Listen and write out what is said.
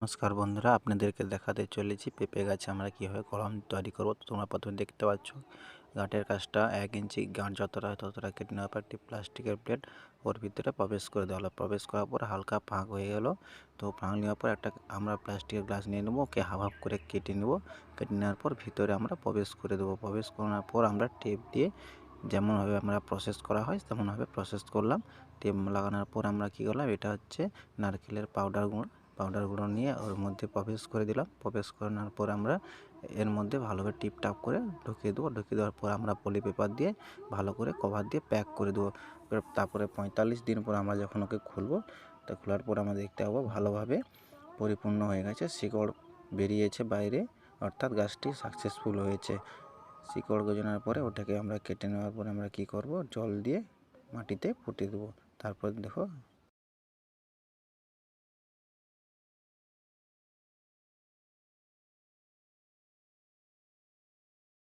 নমস্কার বন্ধুরা, আপনাদেরকে দেখাতে চলেছি পেঁপে গাছে আমরা কীভাবে কলম তৈরি করব। তো তোমরা প্রথমে দেখতে পাচ্ছ গাঁটের কাজটা 1 ইঞ্চি গাঁট যতটা হয় ততটা কেটে নেওয়ার পর একটি প্লাস্টিকের প্লেট ওর ভিতরে প্রবেশ করে দেওয়া হলো। প্রবেশ করার পর হালকা ফাঁক হয়ে গেল। তো ফাঁক নেওয়ার পর একটা আমরা প্লাস্টিকের গ্লাস নিয়ে নেবো, ওকে হাফ হাফ করে কেটে নেব। কেটে নেওয়ার পর ভিতরে আমরা প্রবেশ করে দেবো। প্রবেশ করার পর আমরা টেপ দিয়ে যেমনভাবে আমরা প্রসেস করা হয় তেমনভাবে প্রসেস করলাম। টেপ লাগানোর পর আমরা কী করলাম, এটা হচ্ছে নারকেলের পাউডার গুঁড়ো নিয়ে ওর মধ্যে প্রবেশ করে দিলাম। প্রবেশ করানোর পর আমরা এর মধ্যে ভালোভাবে টিপটাপ করে ঢুকিয়ে দেবো। ঢুকিয়ে দেওয়ার পর আমরা পলি পেপার দিয়ে ভালো করে কভার দিয়ে প্যাক করে দেবো। তারপরে 45 দিন পর আমরা যখন ওকে খুলবো, তা খোলার পর আমরা দেখতে পাবো ভালোভাবে পরিপূর্ণ হয়ে গেছে, শিকড় বেরিয়েছে বাইরে, অর্থাৎ গাছটি সাকসেসফুল হয়েছে। শিকড় গজানোর পরে ওটাকে আমরা কেটে নেওয়ার পরে আমরা কী করব, জল দিয়ে মাটিতে পুঁতে দেবো। তারপর দেখো